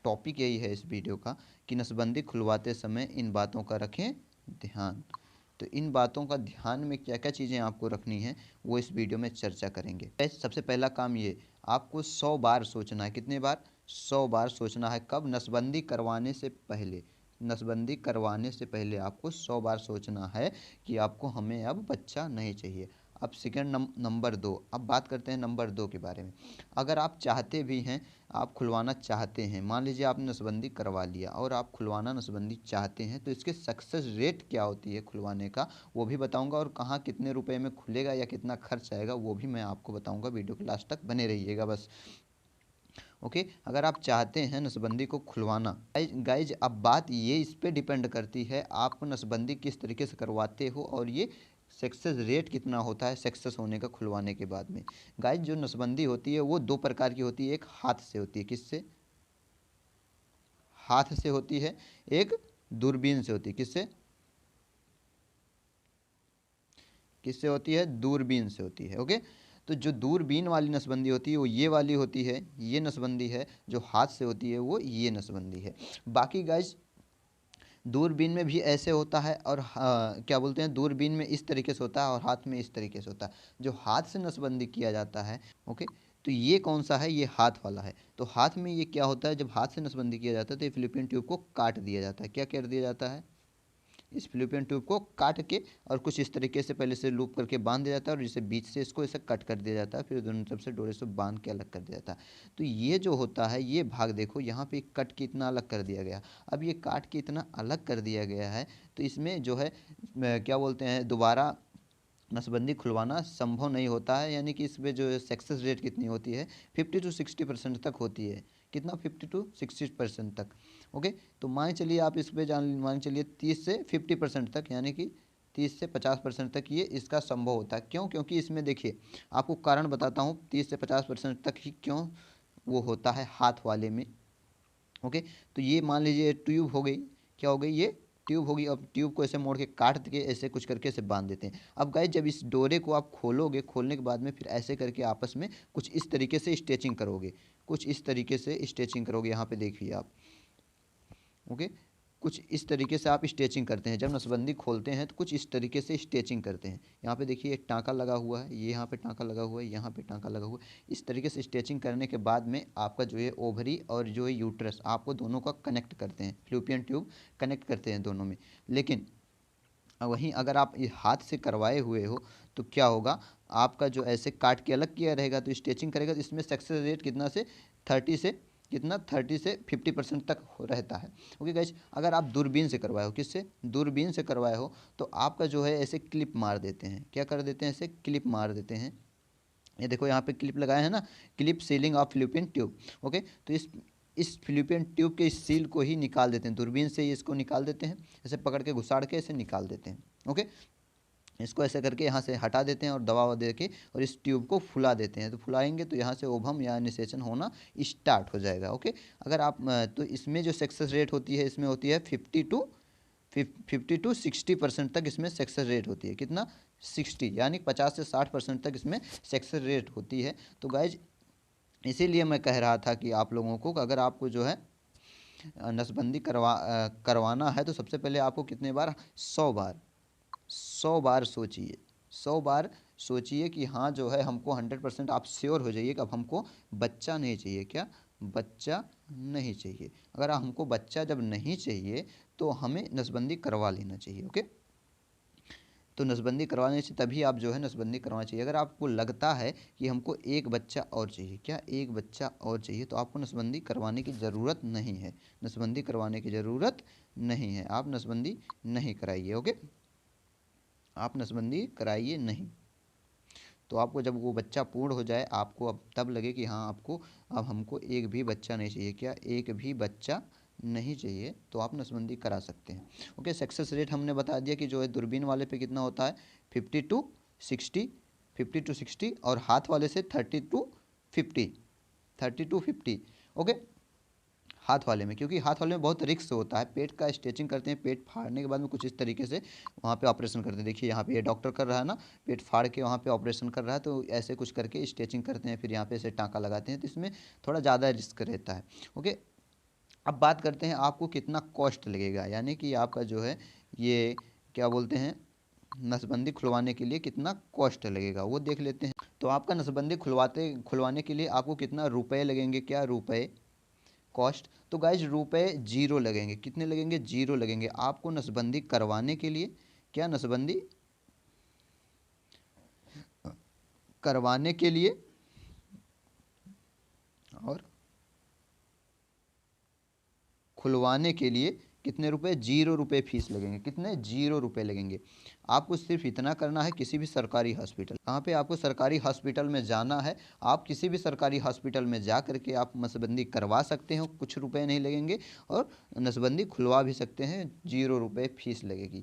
Topic यही है इस वीडियो का कि नसबंदी खुलवाते समय इन बातों का रखें ध्यान। तो इन बातों का ध्यान में क्या क्या चीज़ें आपको रखनी है वो इस वीडियो में चर्चा करेंगे। सबसे पहला काम ये, आपको 100 बार सोचना है। कितने बार? 100 बार सोचना है। कब? नसबंदी करवाने से पहले। नसबंदी करवाने से पहले आपको 100 बार सोचना है कि आपको हमें अब बच्चा नहीं चाहिए। अब सेकंड नंबर 2, अब बात करते हैं नंबर 2 के बारे में। अगर आप चाहते भी हैं, आप खुलवाना चाहते हैं, मान लीजिए आपने नसबंदी करवा लिया और आप खुलवाना नसबंदी चाहते हैं, तो इसके सक्सेस रेट क्या होती है खुलवाने का वो भी बताऊंगा, और कहाँ कितने रुपए में खुलेगा या कितना खर्च आएगा वो भी मैं आपको बताऊंगा। वीडियो के लास्ट तक बने रहिएगा बस। ओके, अगर आप चाहते हैं नसबंदी को खुलवाना, गाइज अब बात ये इस पे डिपेंड करती है आप नसबंदी किस तरीके से करवाते हो और ये सक्सेस रेट कितना होता है सक्सेस होने का खुलवाने के बाद में। गाइज जो नसबंदी होती है वो 2 प्रकार की होती है। एक हाथ से होती है। किससे? हाथ से होती है। एक दूरबीन से होती है। किससे? किससे होती है? दूरबीन से होती है। ओके, तो जो दूरबीन वाली नसबंदी होती है वो ये वाली होती है, ये नसबंदी है। जो हाथ से होती है वो ये नसबंदी है। बाकी गाइज दूरबीन में भी ऐसे होता है और क्या बोलते हैं, दूरबीन में इस तरीके से होता है और हाथ में इस तरीके से होता है। जो हाथ से नसबंदी किया जाता है, ओके, तो ये कौन सा है? ये हाथ वाला है। तो हाथ में ये क्या होता है, जब हाथ से नसबंदी किया जाता है तो ये फिलिपियन ट्यूब को काट दिया जाता है। क्या कर दिया जाता है? इस फिलिपियन ट्यूब को काट के और कुछ इस तरीके से पहले से लूप करके बांध दिया जाता है और जिसे बीच से इसको ऐसे कट कर दिया जाता है, फिर दोनों तरफ से डोरे से बांध के अलग कर दिया जाता है। तो ये जो होता है, ये भाग देखो यहाँ पे कट के इतना अलग कर दिया गया। अब ये काट के इतना अलग कर दिया गया है तो इसमें जो है क्या बोलते हैं, दोबारा नसबंदी खुलवाना संभव नहीं होता है। यानी कि इसमें जो सक्सेस रेट कितनी होती है, 50 to 60% तक होती है। कितना? 50 to 60% तक। ओके, तो मान चलिए आप इस पे मान चलिए 30 से 50% तक, यानी कि 30 से 50% तक ये इसका संभव होता है। क्यों? क्योंकि इसमें देखिए आपको कारण बताता हूँ 30 से 50% तक ही क्यों वो होता है हाथ वाले में। ओके, तो ये मान लीजिए ट्यूब हो गई। क्या हो गई? ये ट्यूब होगी। अब ट्यूब को ऐसे मोड़ के काट के ऐसे कुछ करके ऐसे बांध देते हैं। अब गाइस जब इस डोरे को आप खोलोगे, खोलने के बाद में फिर ऐसे करके आपस में कुछ इस तरीके से स्टिचिंग करोगे, कुछ इस तरीके से स्टिचिंग करोगे। यहाँ पे देखिए आप, ओके, कुछ इस तरीके से आप स्टिचिंग करते हैं। जब नसबंदी खोलते हैं तो कुछ इस तरीके से स्टिचिंग करते हैं। यहाँ पे देखिए एक टाँका लगा हुआ है, ये यहाँ पे टाँका लगा हुआ है, यहाँ पे टाँका लगा हुआ है। इस तरीके से स्टिचिंग करने के बाद में आपका जो है ओवरी और जो है यूट्रस, आपको दोनों का कनेक्ट करते हैं, फ्लूपियन ट्यूब कनेक्ट करते हैं दोनों में। लेकिन वहीं अगर आप ये हाथ से करवाए हुए हो तो क्या होगा, आपका जो ऐसे काट के अलग किया रहेगा तो स्टिचिंग करेगा तो इसमें सक्सेस रेट कितना से 30 से कितना 30 से 50% तक रहता है। ओके गाइस, अगर आप दूरबीन से करवाए हो, किससे? दूरबीन से करवाए हो, तो आपका जो है ऐसे क्लिप मार देते हैं। क्या कर देते हैं? ऐसे क्लिप मार देते हैं। ये देखो यहाँ पे क्लिप लगाए हैं ना, clip ceiling of Philippian tube. Okay, तो इस फिलिपियन ट्यूब के इस सील को ही निकाल देते हैं, दूरबीन से ही इसको निकाल देते हैं, ऐसे पकड़ के घुसाड़ के ऐसे निकाल देते हैं। ओके, इसको ऐसे करके यहाँ से हटा देते हैं और दवा ववा दे के और इस ट्यूब को फुला देते हैं। तो फुलाएंगे तो यहाँ से ओवम या निषेचन होना स्टार्ट हो जाएगा। ओके, अगर आप तो इसमें जो सक्सेस रेट होती है, इसमें होती है 50 to 60% तक इसमें सक्सेस रेट होती है। कितना? 60, यानी 50 से 60% तक इसमें सक्सेस रेट होती है। तो गाइज इसीलिए मैं कह रहा था कि आप लोगों को अगर आपको जो है नसबंदी करवाना है तो सबसे पहले आपको कितने बार? 100 बार, 100 बार सोचिए। 100 बार सोचिए कि हाँ जो है हमको 100% आप श्योर हो जाइए कि अब हमको बच्चा नहीं चाहिए। क्या? बच्चा नहीं चाहिए। अगर हमको बच्चा जब नहीं चाहिए तो हमें नसबंदी करवा लेना चाहिए। ओके, तो नसबंदी करवाने से तभी आप जो है नसबंदी करवाना चाहिए। अगर आपको लगता है कि हमको एक बच्चा और चाहिए, क्या एक बच्चा और चाहिए, तो आपको नसबंदी करवाने की ज़रूरत नहीं है। नसबंदी करवाने की ज़रूरत नहीं है, आप नसबंदी नहीं कराइए। ओके, आप नसबंदी कराइए नहीं। तो आपको जब वो बच्चा पूर्ण हो जाए, आपको अब तब लगे कि हाँ आपको अब हमको एक भी बच्चा नहीं चाहिए, क्या एक भी बच्चा नहीं चाहिए, तो आप नसबंदी करा सकते हैं। ओके, सक्सेस रेट हमने बता दिया कि जो है दूरबीन वाले पे कितना होता है 50 to 60, 50 to 60, और हाथ वाले से 30 to 50, 30 to 50। ओके, हाथ वाले में, क्योंकि हाथ वाले में बहुत रिस्क होता है। पेट का स्टिचिंग करते हैं, पेट फाड़ने के बाद में कुछ इस तरीके से वहाँ पे ऑपरेशन करते हैं। देखिए यहाँ पे ये डॉक्टर कर रहा है ना, पेट फाड़ के वहाँ पे ऑपरेशन कर रहा है, तो ऐसे कुछ करके स्टिचिंग करते हैं, फिर यहाँ पे ऐसे टाँका लगाते हैं, तो इसमें थोड़ा ज़्यादा रिस्क रहता है। ओके, अब बात करते हैं आपको कितना कॉस्ट लगेगा, यानी कि आपका जो है ये क्या बोलते हैं, नसबंदी खुलवाने के लिए कितना कॉस्ट लगेगा वो देख लेते हैं। तो आपका नसबंदी खुलवाने के लिए आपको कितना रुपए लगेंगे, क्या रुपए कॉस्ट। तो गाइज रुपए जीरो लगेंगे, कितने लगेंगे, जीरो लगेंगे आपको नसबंदी करवाने के लिए, क्या नसबंदी करवाने के लिए, और खुलवाने के लिए कितने रुपए, जीरो रुपए फीस लगेंगे, कितने, जीरो रुपए लगेंगे। आपको सिर्फ इतना करना है, किसी भी सरकारी हॉस्पिटल, कहाँ पे आपको सरकारी हॉस्पिटल में जाना है, आप किसी भी सरकारी हॉस्पिटल में जा करके आप नसबंदी करवा सकते हो, कुछ रुपए नहीं लगेंगे, और नसबंदी खुलवा भी सकते हैं, जीरो रुपए फीस लगेगी।